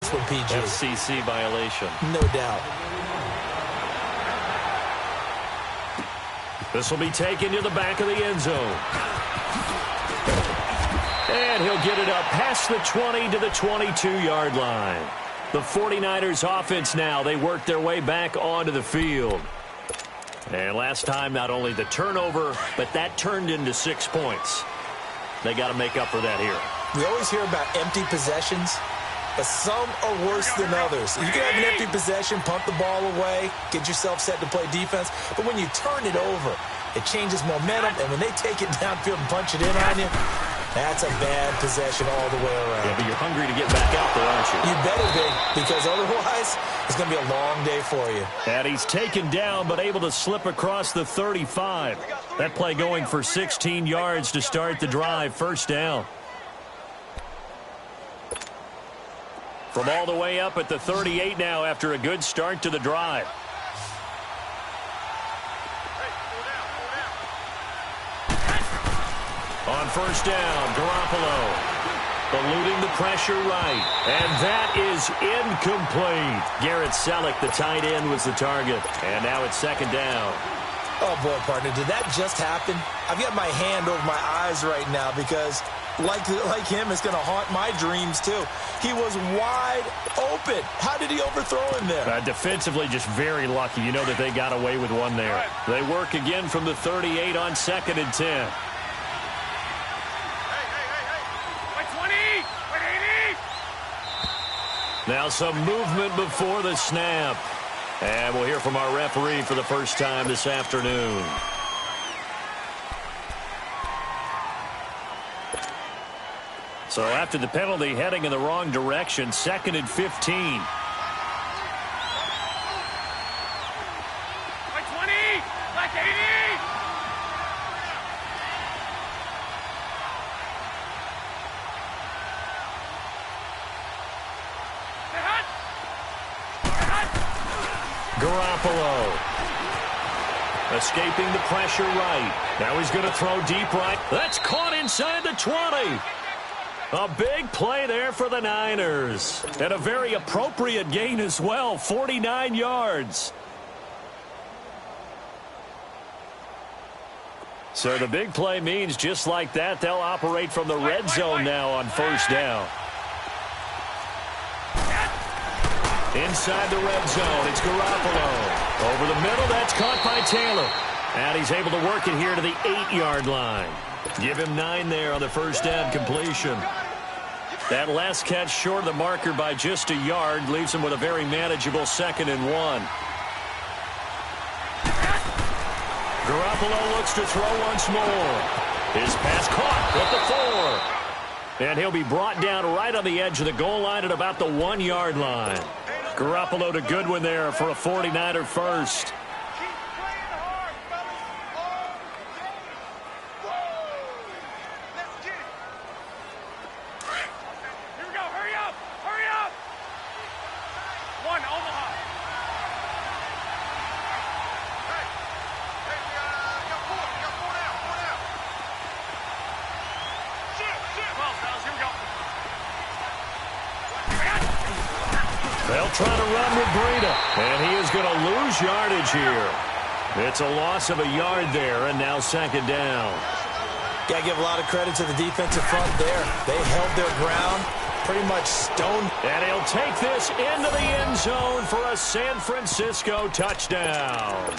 Nice one, PG. FCC violation. No doubt. This will be taken to the back of the end zone. And he'll get it up past the 20 to the 22-yard line. The 49ers offense now, they work their way back onto the field. And last time, not only the turnover, but that turned into 6 points. They got to make up for that here. We always hear about empty possessions, but some are worse than others. You can have an empty possession, punt the ball away, get yourself set to play defense, but when you turn it over, it changes momentum, and when they take it downfield and punch it in on you, that's a bad possession all the way around. Yeah, but you're hungry to get back out there, aren't you? You better be, because otherwise it's going to be a long day for you. And he's taken down, but able to slip across the 35. That play going for 16 yards to start the drive. First down. From all the way up at the 38 now after a good start to the drive. On first down, Garoppolo eluding the pressure right. And that is incomplete. Garrett Selleck, the tight end, was the target. And now it's second down. Oh, boy, partner, did that just happen? I've got my hand over my eyes right now because, like him, it's going to haunt my dreams, too. He was wide open. How did he overthrow him there? Defensively, just very lucky. You know that they got away with one there. They work again from the 38 on 2nd and 10. Now some movement before the snap. And we'll hear from our referee for the first time this afternoon. So after the penalty, heading in the wrong direction, 2nd and 15. Garoppolo escaping the pressure right. Now he's going to throw deep right. That's caught inside the 20. A big play there for the Niners. And a very appropriate gain as well, 49 yards. So the big play means just like that, they'll operate from the red zone now on first down. Inside the red zone, it's Garoppolo. Over the middle, that's caught by Taylor. And he's able to work it here to the 8-yard line. Give him 9 there on the first down completion. That last catch short of the marker by just a yard leaves him with a very manageable 2nd and 1. Garoppolo looks to throw once more. His pass caught at the 4. And he'll be brought down right on the edge of the goal line at about the 1-yard line. Garoppolo to Goodwin there for a 49er first. Here we go. Hurry up. Hurry up. 1, Omaha. Hey, we got 4. We got 4 down. 4 down. Shit. 12, fellas. Here we go. They'll try to run with Breida, and he is going to lose yardage here. It's a loss of a yard there, and now 2nd down. Got to give a lot of credit to the defensive front there. They held their ground, pretty much stoned. And he'll take this into the end zone for a San Francisco touchdown.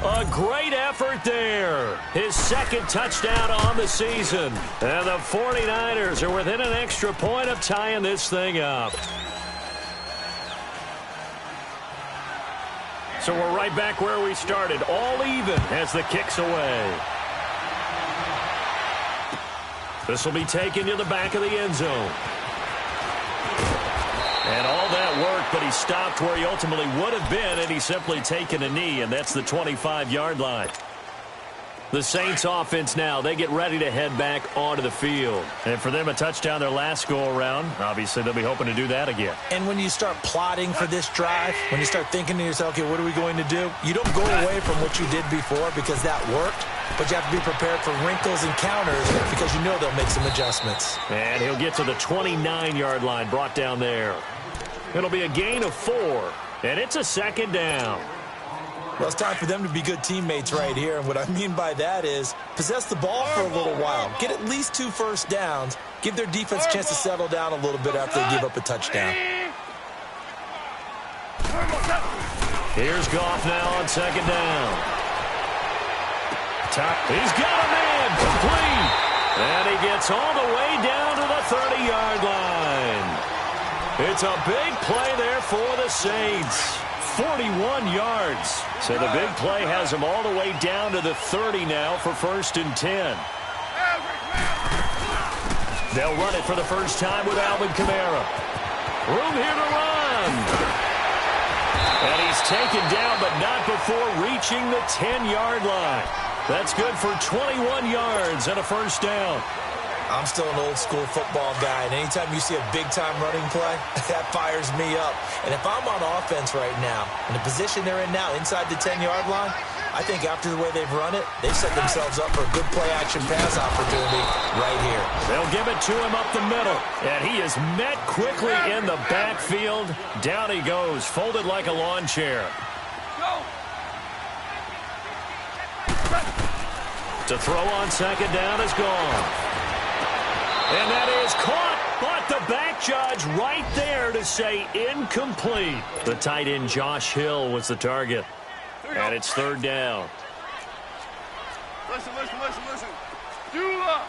A great effort there. His 2nd touchdown on the season. And the 49ers are within an extra point of tying this thing up. So we're right back where we started, all even as the kick's away. This will be taken to the back of the end zone. And all that worked, but he stopped where he ultimately would have been, and he's simply taken a knee, and that's the 25-yard line. The Saints offense now, they get ready to head back onto the field. And for them, a touchdown their last go-around. Obviously, they'll be hoping to do that again. And when you start plotting for this drive, when you start thinking to yourself, okay, what are we going to do? You don't go away from what you did before because that worked. but you have to be prepared for wrinkles and counters because you know they'll make some adjustments. And he'll get to the 29-yard line, brought down there. It'll be a gain of 4, and it's a second down. Well, it's time for them to be good teammates right here, and what I mean by that is possess the ball for a little while, get at least 2 first downs, give their defense a chance to settle down a little bit after they give up a touchdown. Here's Goff now on second down. He's got a man complete. And he gets all the way down to the 30-yard line. It's a big play there for the Saints. 41 yards. So the big play has him all the way down to the 30 now for 1st and 10. They'll run it for the first time with Alvin Kamara. Room here to run. And he's taken down, but not before reaching the 10-yard line. That's good for 21 yards and a first down. I'm still an old-school football guy, and anytime you see a big-time running play, that fires me up. And if I'm on offense right now, in the position they're in now, inside the 10-yard line, I think after the way they've run it, they've set themselves up for a good play-action pass opportunity right here. They'll give it to him up the middle, and he is met quickly in the backfield. Down he goes, folded like a lawn chair. To throw on second down is gone. And that is caught, but the back judge right there to say incomplete. The tight end Josh Hill was the target. And it's 3rd down. Listen. Dula.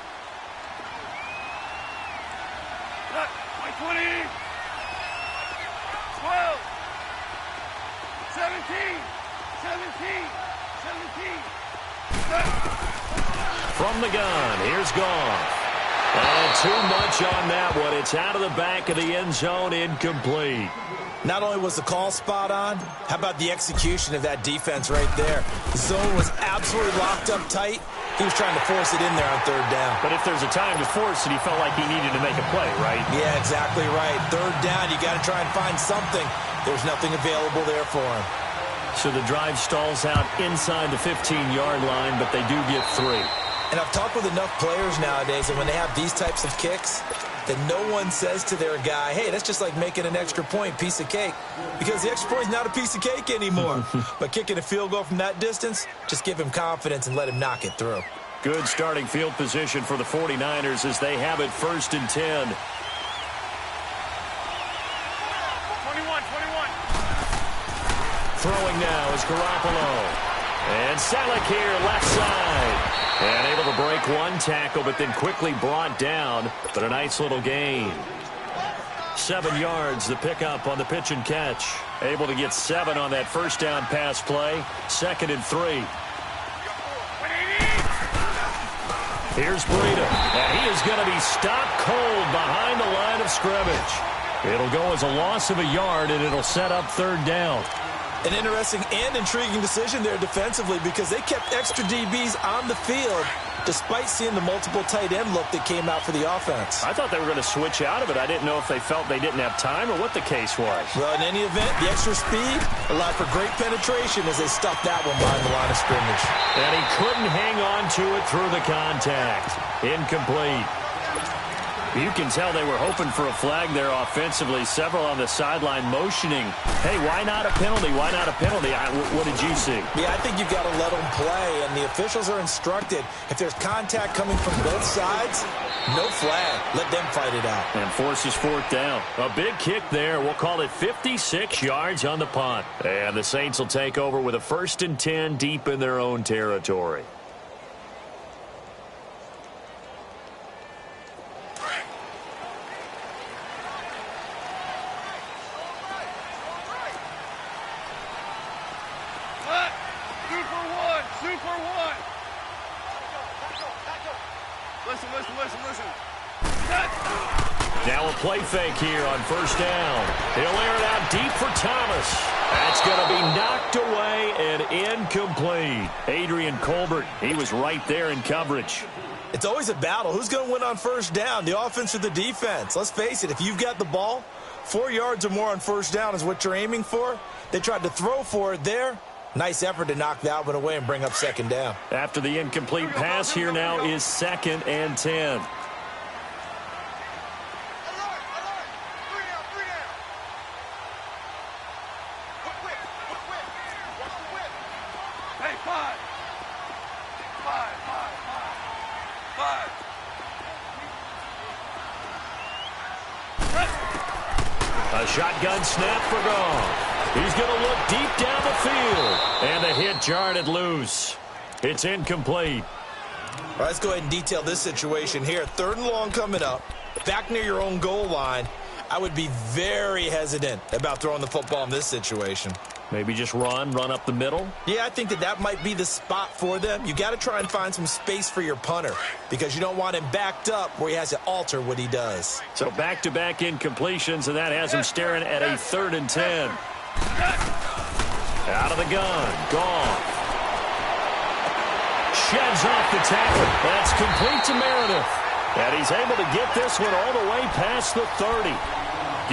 Look, 20. 12. 17. From the gun, here's Goff. And too much on that one. It's out of the back of the end zone, incomplete. Not only was the call spot on, how about the execution of that defense right there? The zone was absolutely locked up tight. He was trying to force it in there on 3rd down. But if there's a time to force it, he felt like he needed to make a play, right? Yeah, exactly right. 3rd down, you got to try and find something. There's nothing available there for him. So the drive stalls out inside the 15-yard line, but they do get 3. And I've talked with enough players nowadays, and when they have these types of kicks, that no one says to their guy, hey, that's just like making an extra point, piece of cake. Because the extra point is not a piece of cake anymore. But kicking a field goal from that distance, just give him confidence and let him knock it through. Good starting field position for the 49ers as they have it 1st and 10. 21. Throwing now is Garoppolo. And Selleck here, left side. And able to break one tackle, but then quickly brought down. But a nice little gain. 7 yards, the pickup on the pitch and catch. Able to get 7 on that first down pass play. 2nd and 3. Here's Breida. And he is going to be stopped cold behind the line of scrimmage. It'll go as a loss of a yard, and it'll set up 3rd down. An interesting and intriguing decision there defensively because they kept extra DBs on the field despite seeing the multiple tight end look that came out for the offense. I thought they were going to switch out of it. I didn't know if they felt they didn't have time or what the case was. Well, in any event, the extra speed allowed for great penetration as they stuffed that one behind the line of scrimmage. And he couldn't hang on to it through the contact. Incomplete. You can tell they were hoping for a flag there offensively. Several on the sideline motioning. Hey, why not a penalty? Why not a penalty? What did you see? Yeah, I think you've got to let them play, and the officials are instructed. If there's contact coming from both sides, no flag. Let them fight it out. And forces 4th down. A big kick there. We'll call it 56 yards on the punt. And the Saints will take over with a 1st and 10 deep in their own territory. Listen. Now a play fake here on 1st down. He'll air it out deep for Thomas. That's going to be knocked away and incomplete. Adrian Colbert, he was right there in coverage. It's always a battle. Who's going to win on 1st down, the offense or the defense? Let's face it, if you've got the ball, 4 yards or more on 1st down is what you're aiming for. They tried to throw for it there. Nice effort to knock that one away and bring up second down. After the incomplete pass, here now is 2nd and 10. Hey, five. A shotgun snap for Goff. He's going to look deep down the field. And the hit jarred it loose. It's incomplete. All right, let's go ahead and detail this situation here. 3rd and long coming up. Back near your own goal line. I would be very hesitant about throwing the football in this situation. Maybe just run up the middle. Yeah, I think that might be the spot for them. You got to try and find some space for your punter because you don't want him backed up where he has to alter what he does. So back-to-back incompletions, and that has him staring at a 3rd and 10. Out of the gun. Goff. Sheds off the tackle. That's complete to Meredith. And he's able to get this one all the way past the 30.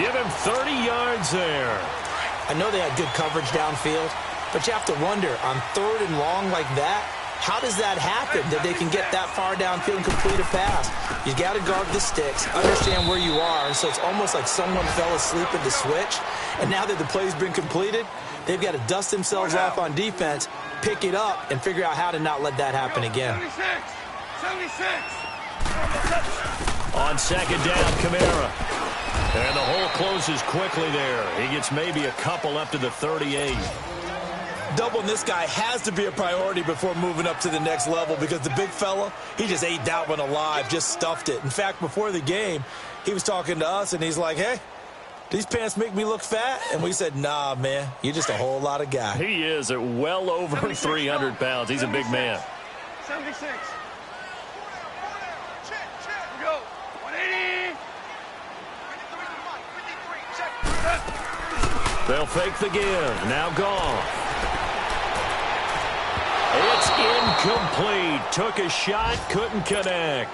Give him 30 yards there. I know they had good coverage downfield, but you have to wonder, on 3rd and long like that, how does that happen that they can get that far downfield and complete a pass? You got to guard the sticks, understand where you are, and so it's almost like someone fell asleep at the switch, and now that the play's been completed, they've got to dust themselves off on defense, pick it up, and figure out how to not let that happen again. 76. On 2nd down, Kamara. And the hole closes quickly there. He gets maybe a couple up to the 38. Doubling this guy has to be a priority before moving up to the next level because the big fella, he just ate that one alive, just stuffed it. In fact, before the game, he was talking to us, and he's like, hey, these pants make me look fat? And we said, nah, man, you're just a whole lot of guy. He is at well over 300 pounds. He's a big man. 76. Here we go. 180. They'll fake the give. Now Goff. It's incomplete. Took a shot, couldn't connect.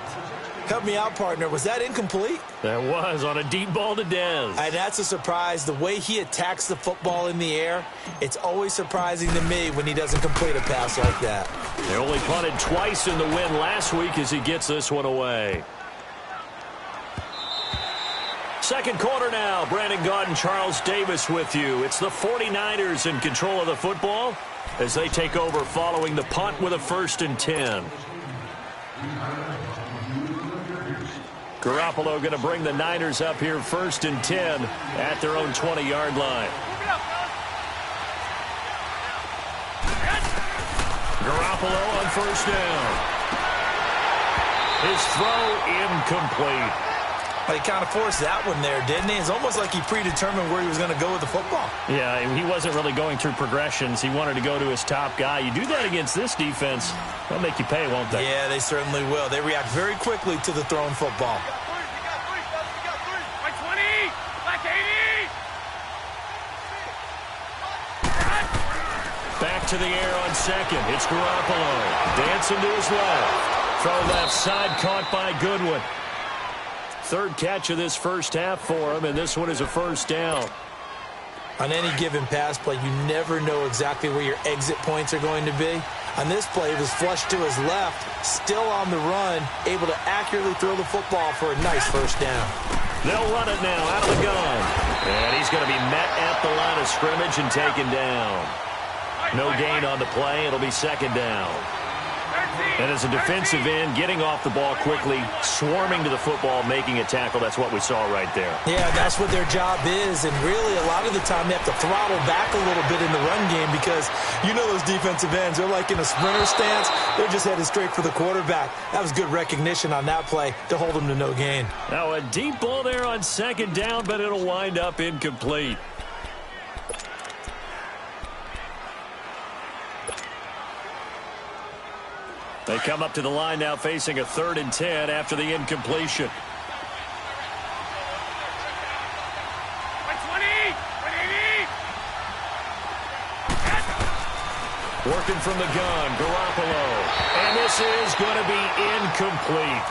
Help me out, partner. Was that incomplete? That was on a deep ball to Dez. And that's a surprise. The way he attacks the football in the air, it's always surprising to me when he doesn't complete a pass like that. They only punted twice in the win last week as he gets this one away. 2nd quarter now. Brandon Gaudin, Charles Davis with you. It's the 49ers in control of the football as they take over following the punt with a 1st and 10. Garoppolo going to bring the Niners up here 1st and 10 at their own 20-yard line. Garoppolo on 1st down. His throw incomplete. He kind of forced that one there, didn't he? It's almost like he predetermined where he was going to go with the football. Yeah, he wasn't really going through progressions. He wanted to go to his top guy. You do that against this defense, they'll make you pay, won't they? Yeah, they certainly will. They react very quickly to the thrown football. Like 20. Like 80. Back to the air on 2nd. It's Garoppolo. Dancing to his left. Throw left side caught by Goodwin. 3rd catch of this first half for him, and this one is a 1st down. On any given pass play, you never know exactly where your exit points are going to be. On this play, it was flushed to his left, still on the run, able to accurately throw the football for a nice 1st down. They'll run it now out of the gun. And he's going to be met at the line of scrimmage and taken down. No gain on the play. It'll be 2nd down. And as a defensive end, getting off the ball quickly, swarming to the football, making a tackle, that's what we saw right there. Yeah, that's what their job is, and really a lot of the time they have to throttle back a little bit in the run game because you know those defensive ends, they're like in a sprinter stance, they're just headed straight for the quarterback. That was good recognition on that play to hold them to no gain. Now a deep ball there on 2nd down, but it'll wind up incomplete. They come up to the line now facing a 3rd and 10 after the incompletion. Working from the gun, Garoppolo. And this is going to be incomplete.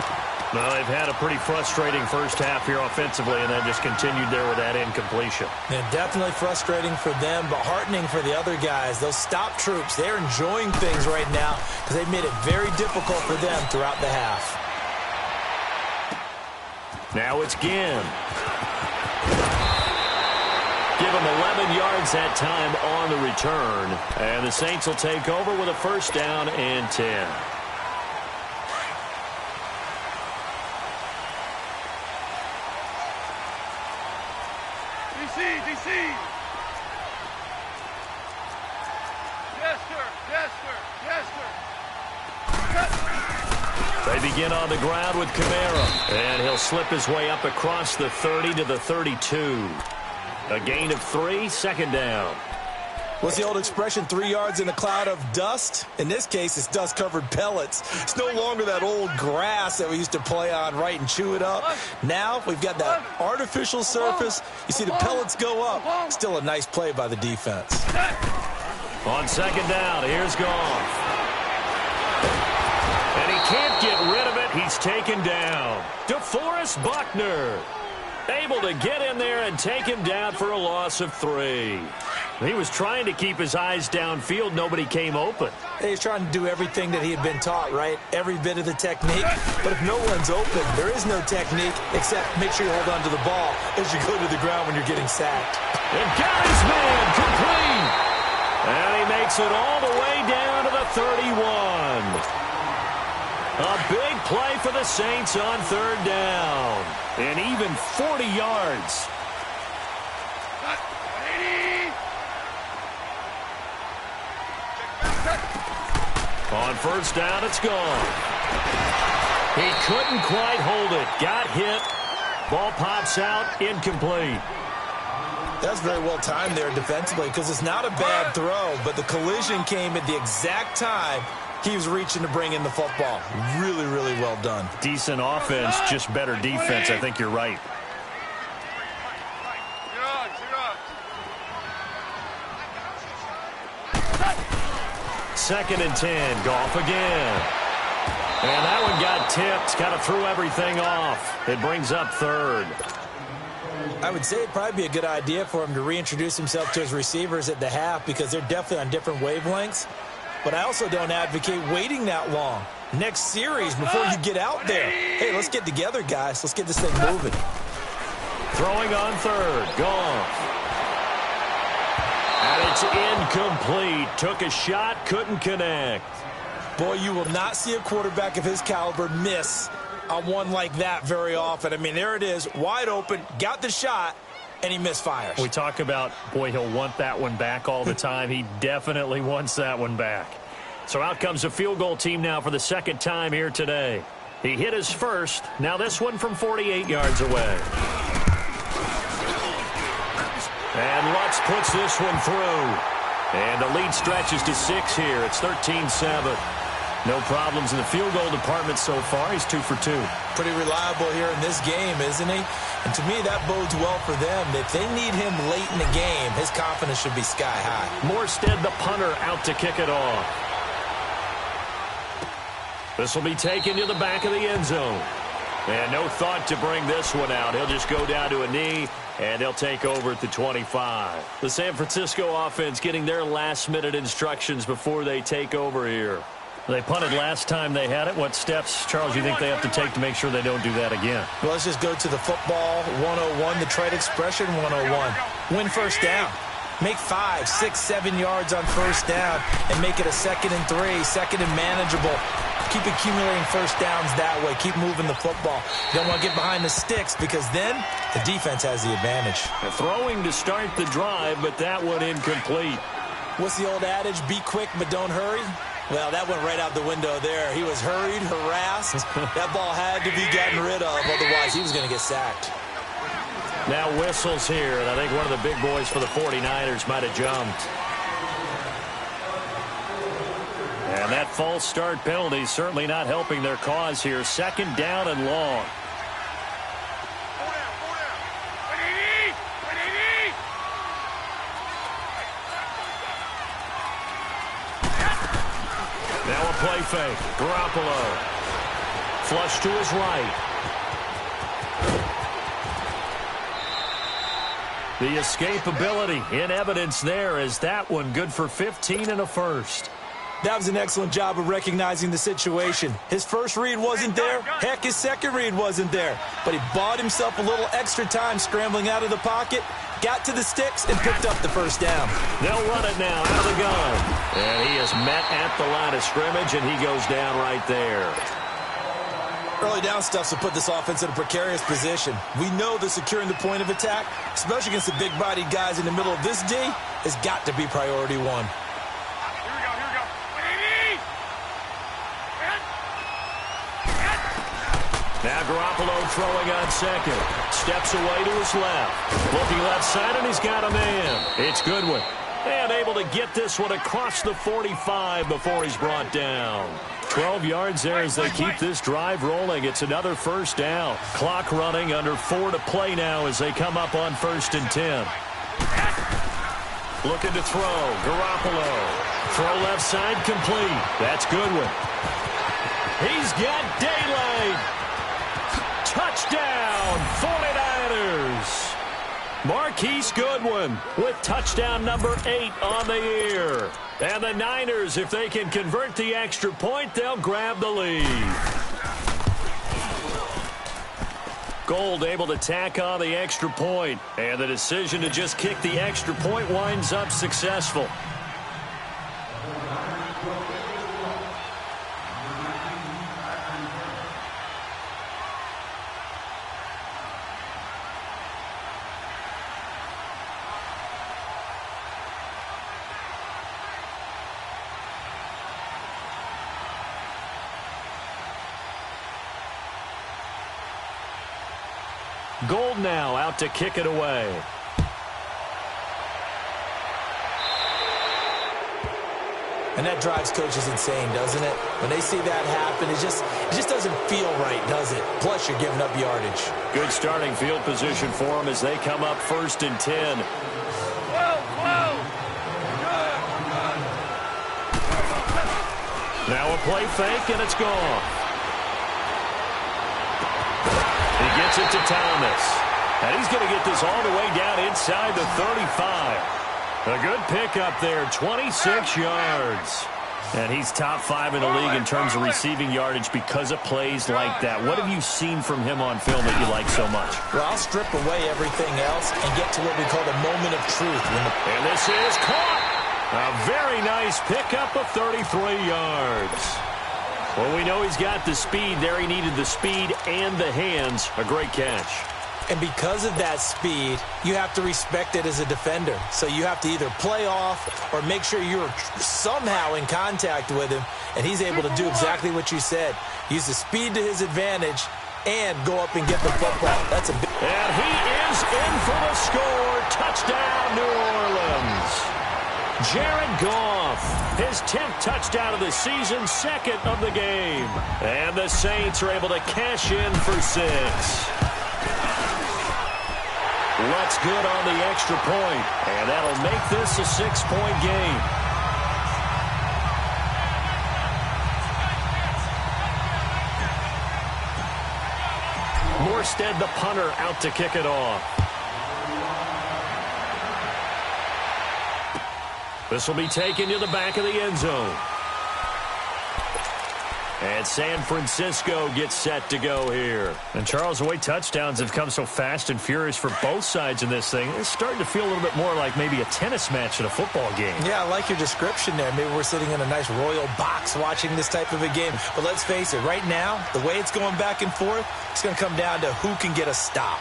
Well, they've had a pretty frustrating first half here offensively, and then just continued there with that incompletion. And definitely frustrating for them, but heartening for the other guys. Those stop troops, they're enjoying things right now because they've made it very difficult for them throughout the half. Now it's Ginn. Give him 11 yards that time on the return. And the Saints will take over with a first down and 10. DC! Yes, sir! Yes, sir! Yes, sir! They begin on the ground with Kamara. And he'll slip his way up across the 30 to the 32. A gain of 3, second down. What's the old expression, 3 yards in a cloud of dust? In this case, it's dust-covered pellets. It's no longer that old grass that we used to play on, right, and chew it up. Now we've got that artificial surface. You see the pellets go up. Still a nice play by the defense. On second down, here's Goff. And he can't get rid of it. He's taken down. DeForest Buckner able to get in there and take him down for a loss of 3. He was trying to keep his eyes downfield. Nobody came open. He's trying to do everything that he had been taught, right? Every bit of the technique. But if no one's open, there is no technique except make sure you hold on to the ball as you go to the ground when you're getting sacked. And got his man complete. And he makes it all the way down to the 31. A big play for the Saints on third down. And even 40 yards. On first down, it's gone. He couldn't quite hold it. Got hit. Ball pops out, incomplete. That's very well timed there defensively because it's not a bad throw, but the collision came at the exact time he was reaching to bring in the football. Really, really well done. Decent offense, just better defense. I think you're right. Second and 10. Goff again. And that one got tipped. Kind of threw everything off. It brings up third. I would say it'd probably be a good idea for him to reintroduce himself to his receivers at the half because they're definitely on different wavelengths. But I also don't advocate waiting that long. Next series before you get out there. Hey, let's get together, guys. Let's get this thing moving. Throwing on third. Goff. And it's incomplete. Took a shot, couldn't connect. Boy, you will not see a quarterback of his caliber miss on one like that very often. I mean, there it is, wide open, got the shot, and he misfires. We talk about, boy, he'll want that one back all the time. He definitely wants that one back. So out comes a field goal team now for the second time here today. He hit his first. Now this one from 48 yards away. And Lutz puts this one through. And the lead stretches to 6 here. It's 13-7. No problems in the field goal department so far. He's 2 for 2. Pretty reliable here in this game, isn't he? And to me, that bodes well for them. If they need him late in the game, his confidence should be sky high. Morstead, the punter, out to kick it off. This will be taken to the back of the end zone. And no thought to bring this one out. He'll just go down to a knee, and they'll take over at the 25. The San Francisco offense getting their last-minute instructions before they take over here. They punted last time they had it. What steps, Charles, you think they have to take to make sure they don't do that again? Well, let's just go to the football 101, the trade expression 101. Win first down. Make 5, 6, 7 yards on first down and make it a 2nd and 3, second and manageable. Keep accumulating first downs that way. Keep moving the football. You don't want to get behind the sticks because then the defense has the advantage. Throwing to start the drive, but that one incomplete. What's the old adage? Be quick, but don't hurry. Well, that went right out the window there. He was hurried, harassed. That ball had to be gotten rid of, otherwise he was going to get sacked. Now whistles here, and I think one of the big boys for the 49ers might have jumped. And that false start penalty certainly not helping their cause here. Second down and long. Now a play fake. Garoppolo. Flush to his right. The escapability in evidence there as that one good for 15 and a first. That was an excellent job of recognizing the situation. His first read wasn't there. Heck, his second read wasn't there. But he bought himself a little extra time scrambling out of the pocket, got to the sticks, and picked up the first down. They'll run it now out of the gun. And he is met at the line of scrimmage, and he goes down right there. Early down stuff will put this offense in a precarious position. We know that securing the point of attack, especially against the big-bodied guys in the middle of this D, has got to be priority one. Now Garoppolo throwing on second. Steps away to his left. Looking left side, and he's got a man. It's Goodwin. And able to get this one across the 45 before he's brought down. 12 yards there as they keep this drive rolling. It's another first down. Clock running, under 4 to play now as they come up on 1st and 10. Looking to throw. Garoppolo. Throw left side complete. That's Goodwin. He's got daylight. Touchdown, 49ers. Marquise Goodwin with touchdown number 8 on the year. And the Niners, if they can convert the extra point, they'll grab the lead. Gold able to tack on the extra point. And the decision to just kick the extra point winds up successful. Gold now out to kick it away. And that drives coaches insane, doesn't it? When they see that happen, it just doesn't feel right, does it? Plus, you're giving up yardage. Good starting field position for them as they come up 1st and 10. Now a play fake, and it's gone. He gets it to Thomas. And he's going to get this all the way down inside the 35. A good pickup there, 26 yards. And he's top 5 in the league in terms of receiving yardage because of plays like that. What have you seen from him on film that you like so much? Well, I'll strip away everything else and get to what we call the moment of truth. And this is caught. A very nice pickup of 33 yards. Well, we know he's got the speed there. He needed the speed and the hands. A great catch. And because of that speed, you have to respect it as a defender. So you have to either play off or make sure you're somehow in contact with him. And he's able to do exactly what you said. Use the speed to his advantage and go up and get the football. That's a big... And he is in for the score. Touchdown, New Orleans. Jared Goff, his 10th touchdown of the season, 2nd of the game. And the Saints are able to cash in for 6. What's good on the extra point, and that'll make this a 6-point game. Morstead, the punter, out to kick it off. This will be taken to the back of the end zone. And San Francisco gets set to go here. And, Charles, the way touchdowns have come so fast and furious for both sides in this thing, it's starting to feel a little bit more like maybe a tennis match in a football game. Yeah, I like your description there. Maybe we're sitting in a nice royal box watching this type of a game. But let's face it, right now, the way it's going back and forth, it's going to come down to who can get a stop.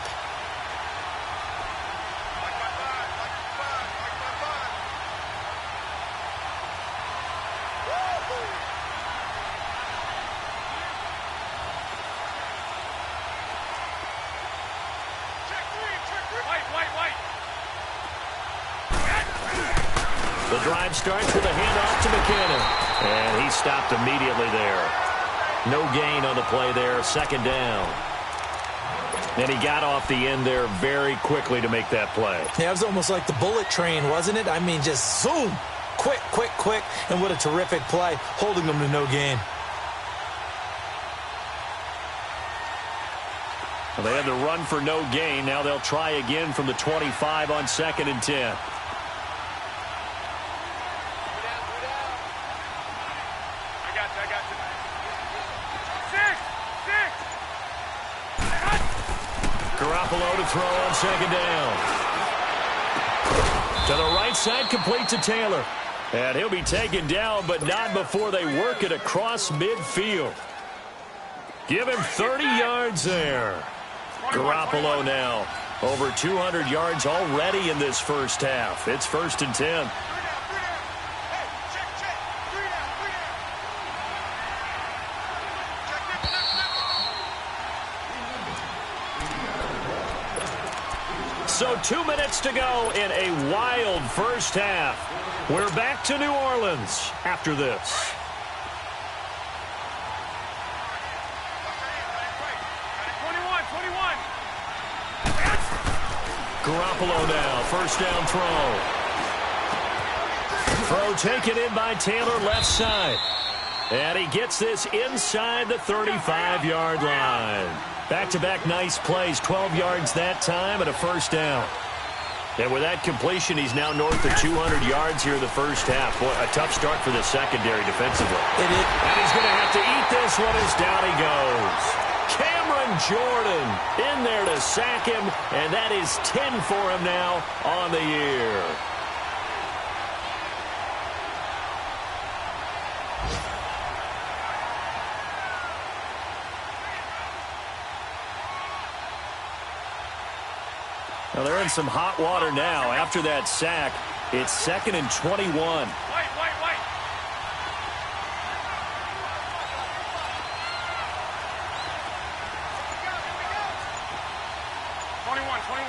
The drive starts with a handoff to McKinnon. And he stopped immediately there. No gain on the play there, 2nd down. And he got off the end there very quickly to make that play. Yeah, it was almost like the bullet train, wasn't it? I mean, just zoom, quick, quick, quick, and what a terrific play, holding them to no gain. Well, they had the run for no gain. Now they'll try again from the 25 on 2nd and 10. Garoppolo to throw on 2nd down. To the right side, complete to Taylor. And he'll be taken down, but not before they work it across midfield. Give him 30 yards there. Garoppolo now over 200 yards already in this first half. It's 1st and 10. So 2 minutes to go in a wild first half. We're back to New Orleans after this. Garoppolo now, first down throw. Throw taken in by Taylor, left side. And he gets this inside the 35-yard line. Back-to-back nice plays, 12 yards that time and a first down. And with that completion, he's now north of 200 yards here in the first half. Boy, a tough start for the secondary defensively. It is. And he's going to have to eat this one as down he goes. Cameron Jordan in there to sack him, and that is 10 for him now on the year. Well, they're in some hot water now. After that sack, it's 2nd and 21. White. 21.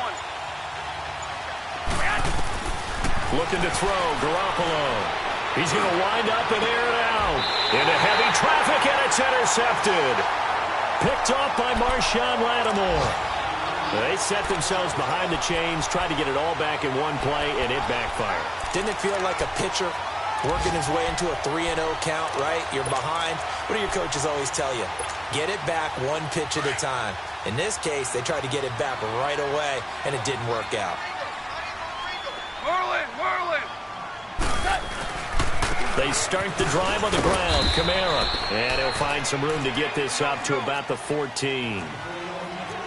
Looking to throw, Garoppolo. He's going to wind up and air it out. Into heavy traffic, and it's intercepted. Picked off by Marshawn Lattimore. They set themselves behind the chains, tried to get it all back in one play, and it backfired. Didn't it feel like a pitcher working his way into a 3-0 count, right? You're behind. What do your coaches always tell you? Get it back one pitch at a time. In this case, they tried to get it back right away, and it didn't work out. Merlin! They start the drive on the ground. Kamara. And he'll find some room to get this up to about the 14.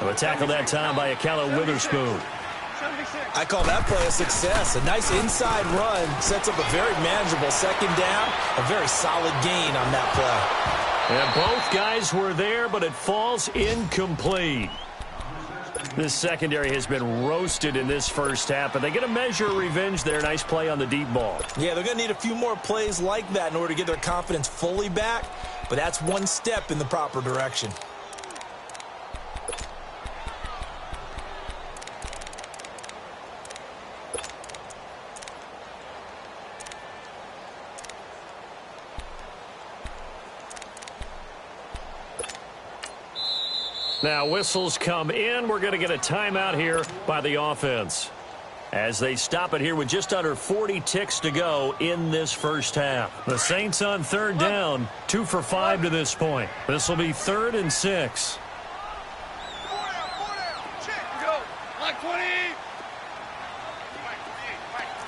A tackle that time by Akella Witherspoon. I call that play a success. A nice inside run sets up a very manageable 2nd down. A very solid gain on that play. And both guys were there, but it falls incomplete. This secondary has been roasted in this first half, but they get a measure of revenge there. Nice play on the deep ball. Yeah, they're going to need a few more plays like that in order to get their confidence fully back, but that's one step in the proper direction. Now whistles come in. We're going to get a timeout here by the offense as they stop it here with just under 40 ticks to go in this first half. The Saints on 3rd down, 2 for 5 to this point. This will be 3rd and 6. Go. Block 20.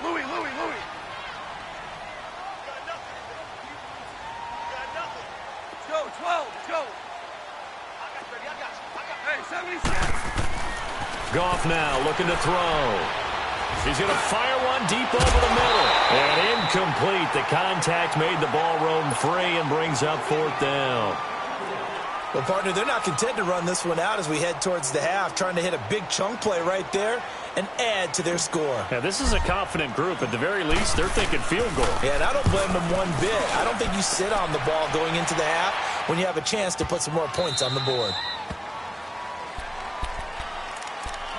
Louis. Let's go. 12. Let's go. Hey, 76. Goff now looking to throw. He's going to fire one deep over the middle. And incomplete. The contact made the ball roam free and brings up 4th down. Well, partner, they're not content to run this one out as we head towards the half, trying to hit a big chunk play right there and add to their score. Yeah, this is a confident group. At the very least, they're thinking field goal. Yeah, and I don't blame them one bit. I don't think you sit on the ball going into the half when you have a chance to put some more points on the board.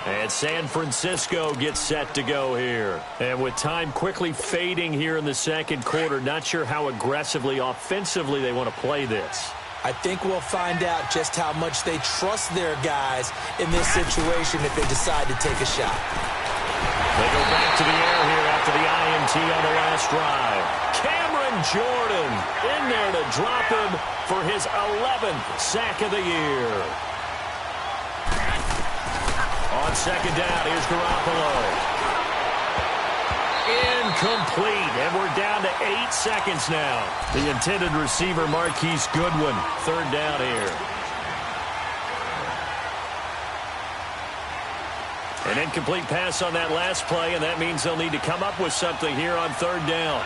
And San Francisco gets set to go here. And with time quickly fading here in the second quarter, not sure how aggressively, offensively they want to play this. I think we'll find out just how much they trust their guys in this situation if they decide to take a shot. They go back to the air here after the INT on the last drive. Cameron Jordan in there to drop him for his 11th sack of the year. On second down, here's Garoppolo. Incomplete, and we're down to 8 seconds now. The intended receiver, Marquise Goodwin, third down here. An incomplete pass on that last play, and that means they'll need to come up with something here on third down.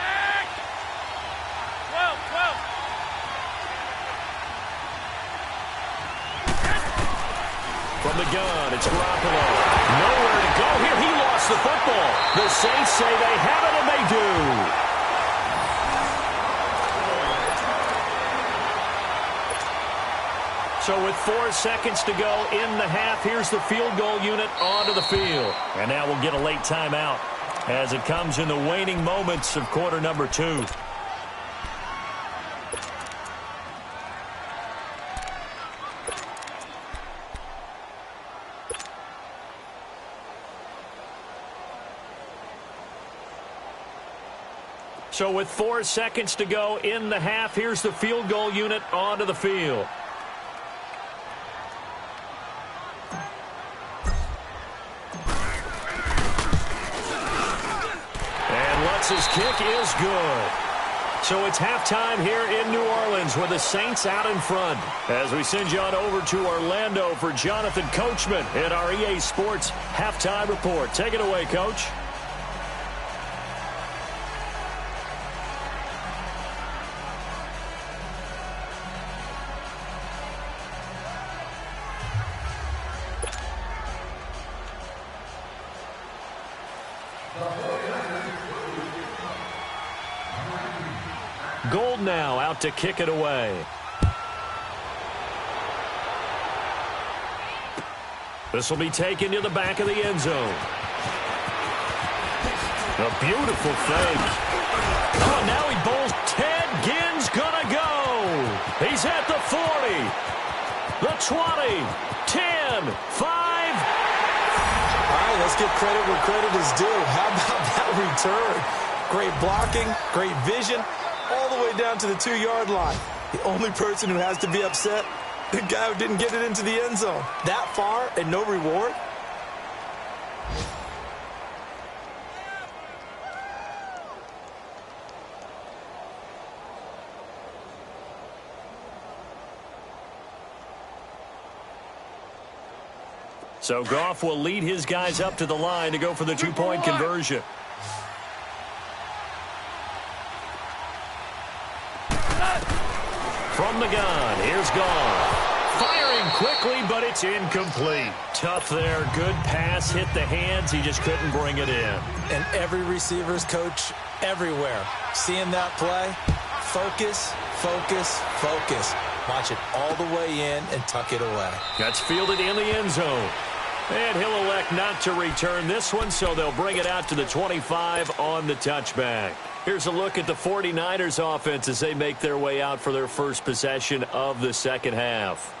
From the gun, it's Garoppolo. Nowhere to go here. He lost the football. The Saints say they have it, and they do. So with 4 seconds to go in the half, here's the field goal unit onto the field. And now we'll get a late timeout as it comes in the waning moments of quarter number 2. So with 4 seconds to go in the half, here's the field goal unit onto the field. And Lutz's kick is good. So it's halftime here in New Orleans with the Saints out in front. As we send you on over to Orlando for Jonathan Coachman at our EA Sports Halftime Report. Take it away, Coach. Gold now out to kick it away. This will be taken to the back of the end zone. A beautiful fake. Oh, now he bowls. Ted Ginn's gonna go. He's at the 40, the 20, 10, 5. All right, let's give credit where credit is due. How about that return? Great blocking, great vision, all the way down to the 2-yard line. The only person who has to be upset, the guy who didn't get it into the end zone. That far and no reward? So Goff will lead his guys up to the line to go for the 2-point conversion. From the gun, here's Goff. Firing quickly, but it's incomplete. Tough there. Good pass, hit the hands. He just couldn't bring it in. And every receiver's coach everywhere. Seeing that play, focus, focus, focus. Watch it all the way in and tuck it away. That's fielded in the end zone. And he'll elect not to return this one, so they'll bring it out to the 25 on the touchback. Here's a look at the 49ers offense as they make their way out for their first possession of the second half.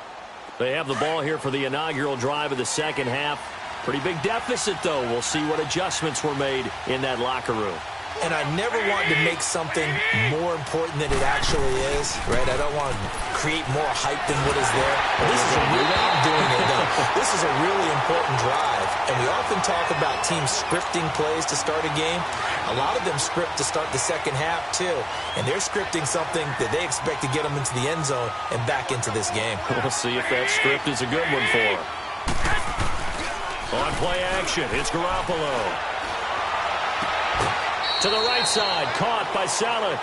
They have the ball here for the inaugural drive of the second half. Pretty big deficit, though. We'll see what adjustments were made in that locker room. And I never want to make something more important than it actually is, right? I don't want to create more hype than what is there. This is a really, I'm doing it though. This is a really important drive. And we often talk about teams scripting plays to start a game. A lot of them script to start the second half too. And they're scripting something that they expect to get them into the end zone and back into this game. We'll see if that script is a good one for them. On play action, it's Garoppolo. To the right side, caught by Saleh.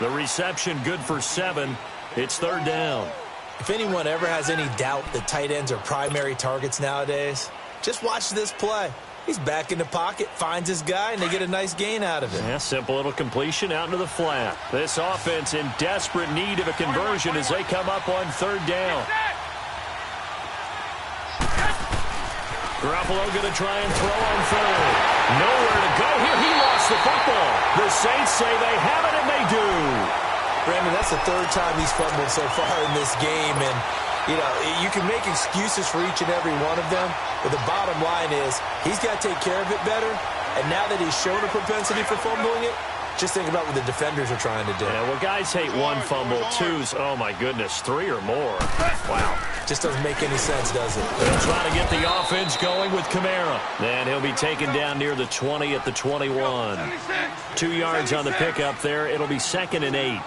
The reception good for 7. It's third down. If anyone ever has any doubt that tight ends are primary targets nowadays, just watch this play. He's back in the pocket, finds his guy, and they get a nice gain out of it. Yeah, simple little completion out into the flat. This offense in desperate need of a conversion as they come up on third down. Garoppolo going to try and throw on third. Nowhere to go here. He lost the football. The Saints say they have it, and they do. Brandon, that's the third time he's fumbled so far in this game. And, you know, you can make excuses for each and every one of them. But the bottom line is he's got to take care of it better. And now that he's shown a propensity for fumbling it, Just think about what the defenders are trying to do. Yeah, well, guys hate one fumble, twos, oh my goodness, 3 or more. Wow. Just doesn't make any sense, does it? They'll try to get the offense going with Kamara. Then he'll be taken down near the 20 at the 21. 2 yards on the pickup there. It'll be 2nd and 8.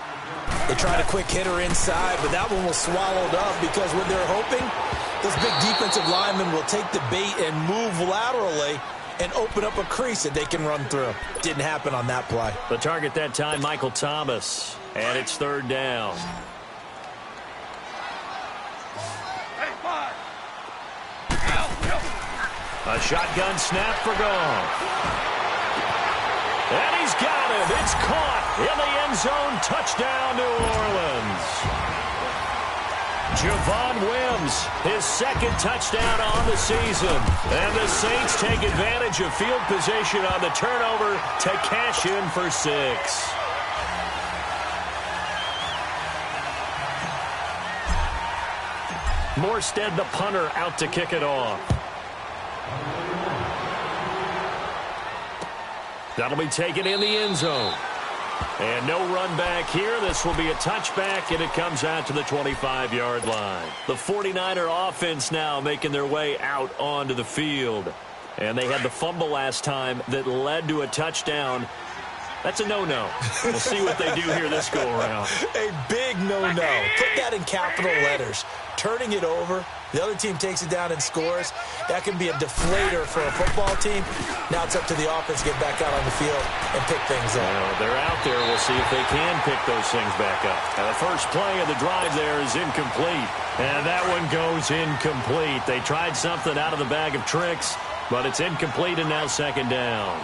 They tried a quick hitter inside, but that one was swallowed up because what they're hoping, those big defensive linemen will take the bait and move laterally and open up a crease that they can run through. Didn't happen on that play. The target that time, Michael Thomas. And it's 3rd down. A shotgun snap for Goff. And he's got it. It's caught in the end zone. Touchdown, New Orleans. Javon Wims, his 2nd touchdown on the season. And the Saints take advantage of field position on the turnover to cash in for 6. Morstead, the punter, out to kick it off. That'll be taken in the end zone. And no run back here. This will be a touchback, and it comes out to the 25-yard line. The 49er offense now making their way out onto the field. And they had the fumble last time that led to a touchdown. That's a no-no. We'll see what they do here this go-around. A big no-no. Put that in capital letters. Turning it over, the other team takes it down and scores. That can be a deflator for a football team. Now it's up to the offense to get back out on the field and pick things up. Well, they're out there. We'll see if they can pick those things back up. And the first play of the drive there is incomplete. And that one goes incomplete. They tried something out of the bag of tricks, but it's incomplete and now 2nd down.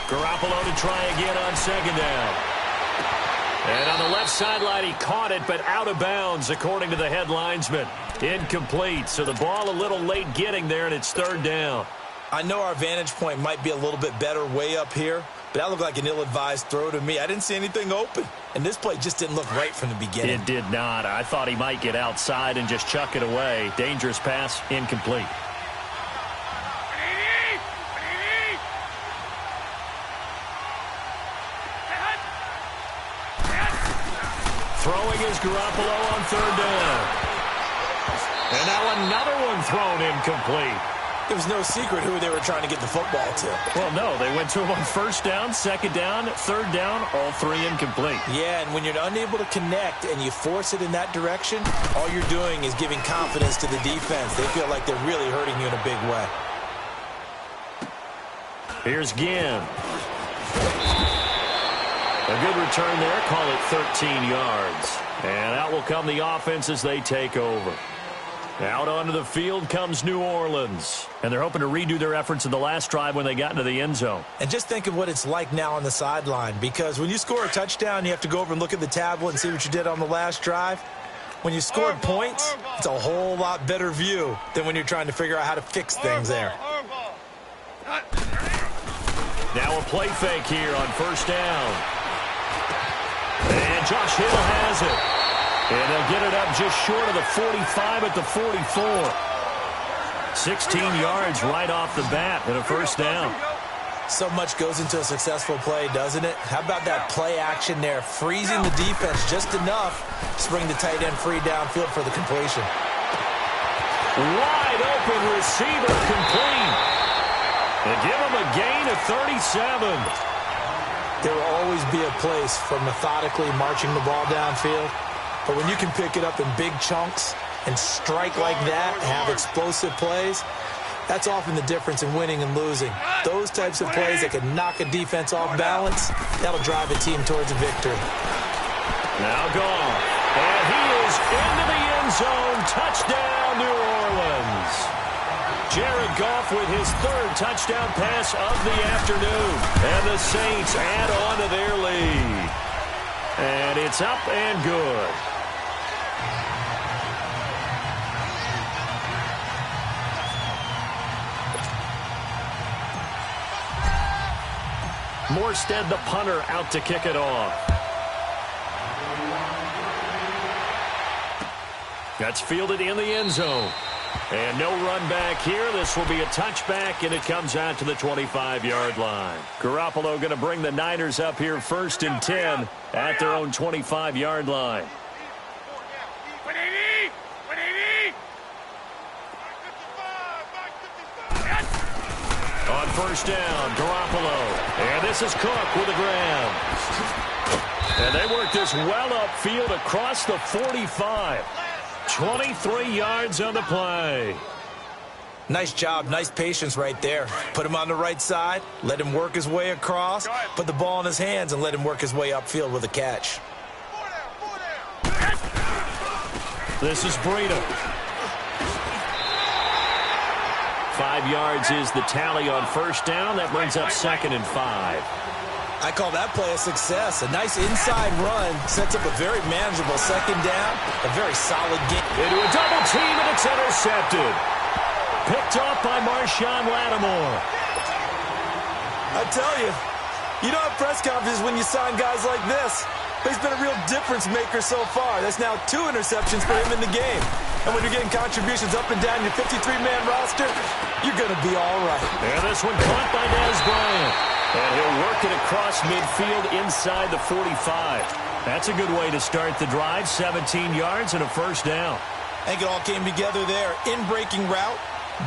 Garoppolo to try again on 2nd down. And on the left sideline, he caught it, but out of bounds, according to the head linesman. Incomplete, so the ball a little late getting there, and it's 3rd down. I know our vantage point might be a little bit better way up here, but that looked like an ill-advised throw to me. I didn't see anything open, and this play just didn't look right from the beginning. It did not. I thought he might get outside and just chuck it away. Dangerous pass, incomplete. Throwing is Garoppolo on 3rd down. And now another one thrown incomplete. It was no secret who they were trying to get the football to. Well, no, they went to him on 1st down, 2nd down, 3rd down, all 3 incomplete. Yeah, and when you're unable to connect and you force it in that direction, all you're doing is giving confidence to the defense. They feel like they're really hurting you in a big way. Here's Ginn. A good return there, call it 13 yards. And out will come the offense as they take over. Out onto the field comes New Orleans. And they're hoping to redo their efforts in the last drive when they got into the end zone. And just think of what it's like now on the sideline. Because when you score a touchdown, you have to go over and look at the tablet and see what you did on the last drive. When you scored points, it's a whole lot better view than when you're trying to figure out how to fix things there. Now a play fake here on 1st down. And Josh Hill has it. And they'll get it up just short of the 45 at the 44. 16 yards right off the bat and a 1st down. So much goes into a successful play, doesn't it? How about that play action there? Freezing the defense just enough to bring the tight end free downfield for the completion. Wide open receiver complete. And give him a gain of 37. There will always be a place for methodically marching the ball downfield. But when you can pick it up in big chunks and strike like that, have explosive plays, that's often the difference in winning and losing. Those types of plays that can knock a defense off balance, that'll drive a team towards a victory. Now gone. And he is into the end zone. Touchdown, New Orleans. Jared Goff with his 3rd touchdown pass of the afternoon. And the Saints add on to their lead. And it's up and good. Morstead, the punter, out to kick it off. That's fielded in the end zone. And no run back here. This will be a touchback, and it comes out to the 25-yard line. Garoppolo going to bring the Niners up here 1st and 10 at their own 25-yard line. On 1st down, Garoppolo. And this is Cook with a grab. And they work this well upfield across the 45. 23 yards on the play. Nice job, nice patience right there. Put him on the right side, let him work his way across, put the ball in his hands, and let him work his way upfield with a catch. This is Breida. 5 yards is the tally on 1st down. That brings up 2nd and 5. I call that play a success. A nice inside run sets up a very manageable 2nd down, a very solid game. Into a double team, and it's intercepted. Picked off by Marshawn Lattimore. I tell you, you don't have press conferences when you sign guys like this. He's been a real difference maker so far. That's now 2 interceptions for him in the game. And when you're getting contributions up and down your 53-man roster, you're going to be all right. And this one caught by Dez Bryant. And he'll work it across midfield inside the 45. That's a good way to start the drive. 17 yards and a 1st down. I think it all came together there. In-breaking route,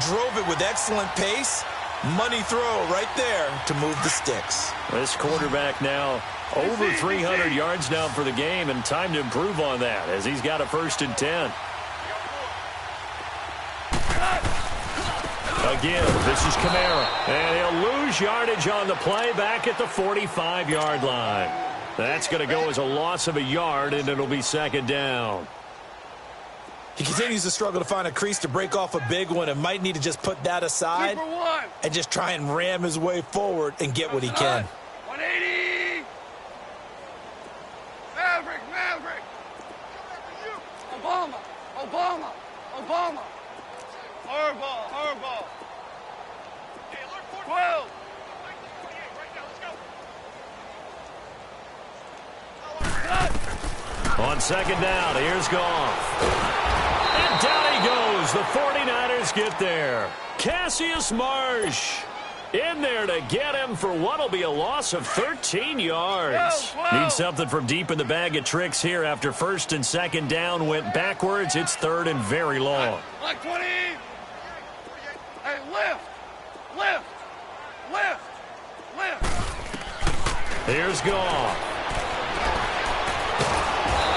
drove it with excellent pace. Money throw right there to move the sticks. This quarterback now over 300 yards now for the game, and time to improve on that as he's got a 1st and 10. Again, this is Kamara, and he'll lose yardage on the play back at the 45-yard line. That's going to go as a loss of a yard, and it'll be 2nd down. He continues to struggle to find a crease to break off a big one and might need to just put that aside and just try and ram his way forward and get what he can. 180! Maverick! Obama! Harbaugh! 12! On 2nd down, here's Goff. And down he goes. The 49ers get there. Cassius Marsh in there to get him for what will be a loss of 13 yards. Need something from deep in the bag of tricks here after 1st and 2nd down went backwards. It's 3rd and very long. Like 20! Hey, lift! Here's Goff.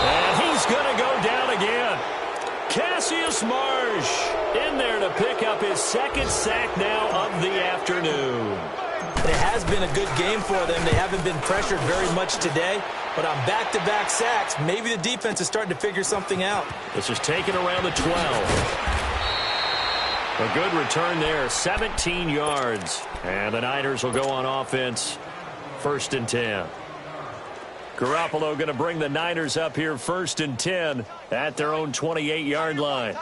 And he's going to go down again. Cassius Marsh in there to pick up his 2nd sack now of the afternoon. It has been a good game for them. They haven't been pressured very much today, but on back-to-back sacks, maybe the defense is starting to figure something out. This is taken around the 12. A good return there, 17 yards. And the Niners will go on offense, 1st and 10. Garoppolo going to bring the Niners up here 1st and 10 at their own 28-yard line.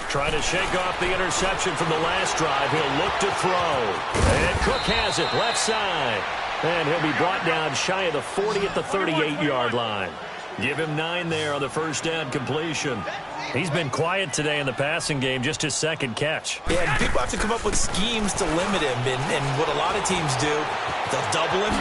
Trying to shake off the interception from the last drive. He'll look to throw. And Cook has it left side. And he'll be brought down shy of the 40 at the 38-yard line. Give him 9 there on the 1st down completion. He's been quiet today in the passing game, just his 2nd catch. Yeah, and people have to come up with schemes to limit him, and what a lot of teams do, they'll double him,